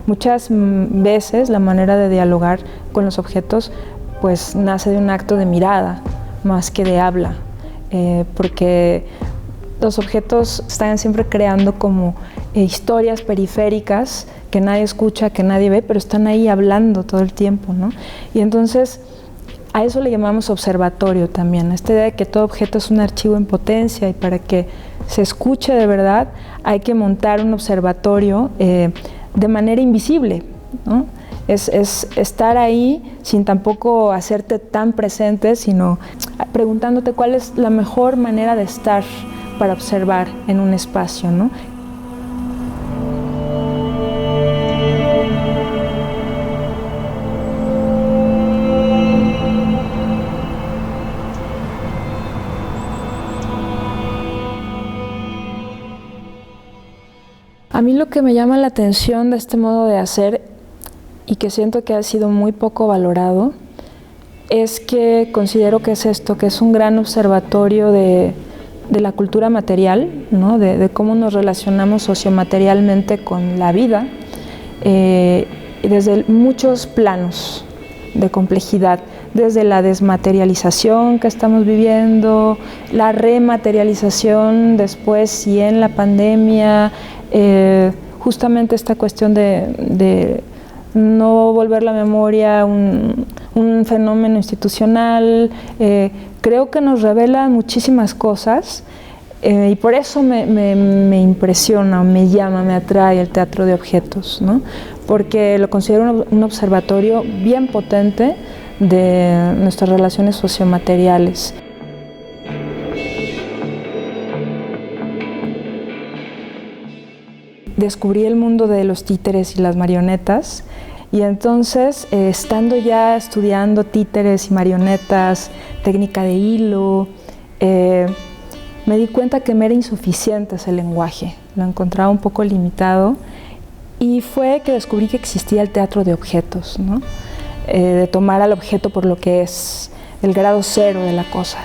Muchas veces la manera de dialogar con los objetos pues nace de un acto de mirada más que de habla, porque los objetos están siempre creando como historias periféricas que nadie escucha, que nadie ve, pero están ahí hablando todo el tiempo, ¿no? Y entonces a eso le llamamos observatorio también, esta idea de que todo objeto es un archivo en potencia, y para que se escuche de verdad hay que montar un observatorio de manera invisible, ¿no? Es estar ahí sin tampoco hacerte tan presente, sino preguntándote cuál es la mejor manera de estar para observar en un espacio, ¿no? A mí lo que me llama la atención de este modo de hacer, y que siento que ha sido muy poco valorado, es que considero que es esto, que es un gran observatorio de la cultura material, ¿no? De cómo nos relacionamos sociomaterialmente con la vida, desde muchos planos de complejidad, desde la desmaterialización que estamos viviendo, la rematerialización después y en la pandemia, justamente esta cuestión de no volver la memoria un fenómeno institucional, creo que nos revela muchísimas cosas, y por eso me impresiona, me llama, me atrae el teatro de objetos, ¿no? Porque lo considero un observatorio bien potente de nuestras relaciones sociomateriales. Descubrí el mundo de los títeres y las marionetas, y entonces, estando ya estudiando títeres y marionetas, técnica de hilo, me di cuenta que me era insuficiente ese lenguaje, lo encontraba un poco limitado, y fue que descubrí que existía el teatro de objetos, ¿no? De tomar al objeto por lo que es, el grado cero de la cosa.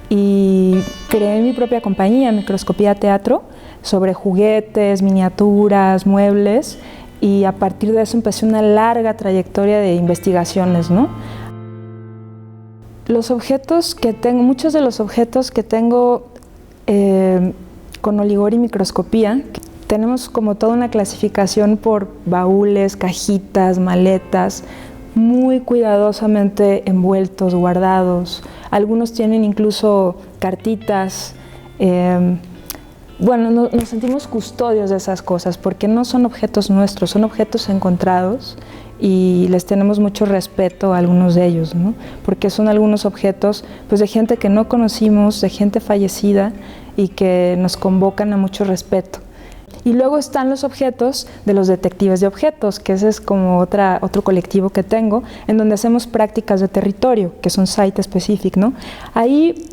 Y creé mi propia compañía, Microscopía Teatro, sobre juguetes, miniaturas, muebles, y a partir de eso empecé una larga trayectoria de investigaciones, ¿no? Los objetos que tengo, muchos de los objetos que tengo con Oligor y microscopía, tenemos como toda una clasificación por baúles, cajitas, maletas, muy cuidadosamente envueltos, guardados. Algunos tienen incluso cartitas. Bueno, nos sentimos custodios de esas cosas porque no son objetos nuestros, son objetos encontrados, y les tenemos mucho respeto a algunos de ellos, ¿no? Porque son algunos objetos pues, de gente que no conocimos, de gente fallecida, y que nos convocan a mucho respeto. Y luego están los objetos de los detectives de objetos, que ese es como otro colectivo que tengo, en donde hacemos prácticas de territorio, que son site specific, ¿no? Ahí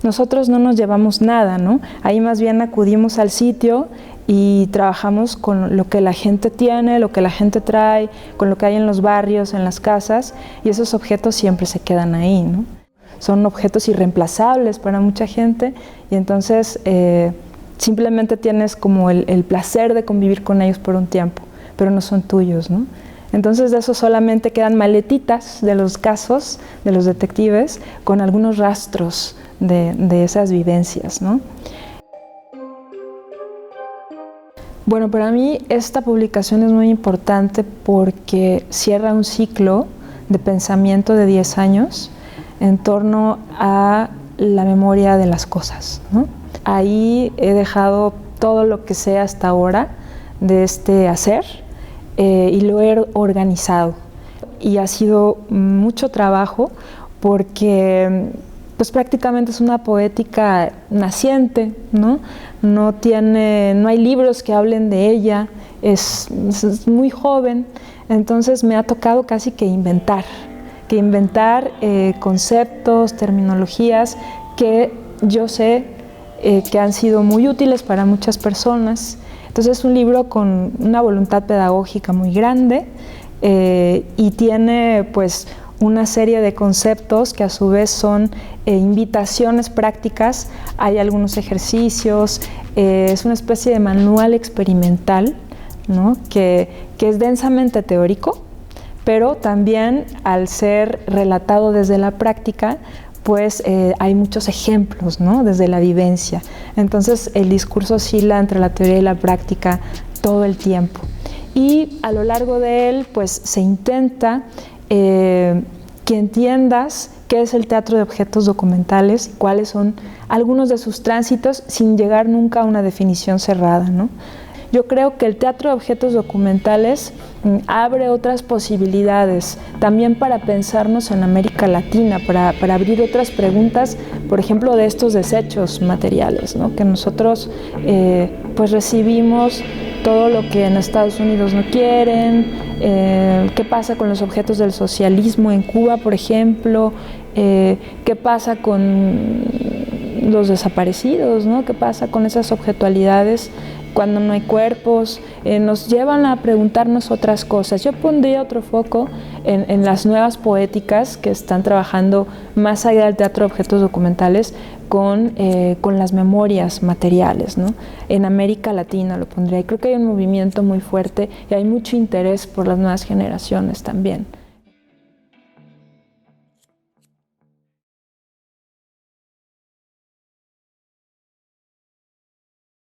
nosotros no nos llevamos nada, ¿no? Ahí más bien acudimos al sitio y trabajamos con lo que la gente tiene, lo que la gente trae, con lo que hay en los barrios, en las casas, y esos objetos siempre se quedan ahí, ¿no? Son objetos irreemplazables para mucha gente, y entonces simplemente tienes como el placer de convivir con ellos por un tiempo, pero no son tuyos, ¿no? Entonces de eso solamente quedan maletitas de los casos de los detectives con algunos rastros de esas vivencias, ¿no? Bueno, para mí esta publicación es muy importante porque cierra un ciclo de pensamiento de 10 años en torno a la memoria de las cosas, ¿no? Ahí he dejado todo lo que sé hasta ahora de este hacer, y lo he organizado. Y ha sido mucho trabajo porque pues prácticamente es una poética naciente, ¿no? No hay libros que hablen de ella, es muy joven, entonces me ha tocado casi que inventar conceptos, terminologías que yo sé que han sido muy útiles para muchas personas. Entonces es un libro con una voluntad pedagógica muy grande, y tiene pues una serie de conceptos que a su vez son invitaciones prácticas. Hay algunos ejercicios, es una especie de manual experimental ¿no? que es densamente teórico, pero también al ser relatado desde la práctica, pues hay muchos ejemplos, ¿no? Desde la vivencia. Entonces el discurso oscila entre la teoría y la práctica todo el tiempo. Y a lo largo de él, pues se intenta que entiendas qué es el teatro de objetos documentales, cuáles son algunos de sus tránsitos, sin llegar nunca a una definición cerrada, ¿no? Yo creo que el teatro de objetos documentales abre otras posibilidades también para pensarnos en América Latina, para abrir otras preguntas, por ejemplo, de estos desechos materiales, ¿no? Que nosotros pues recibimos todo lo que en Estados Unidos no quieren, qué pasa con los objetos del socialismo en Cuba, por ejemplo, qué pasa con los desaparecidos, ¿no? ¿Qué pasa con esas objetualidades cuando no hay cuerpos? Nos llevan a preguntarnos otras cosas. Yo pondría otro foco en las nuevas poéticas que están trabajando más allá del teatro de objetos documentales con las memorias materiales, ¿no? En América Latina lo pondría. Y creo que hay un movimiento muy fuerte y hay mucho interés por las nuevas generaciones también.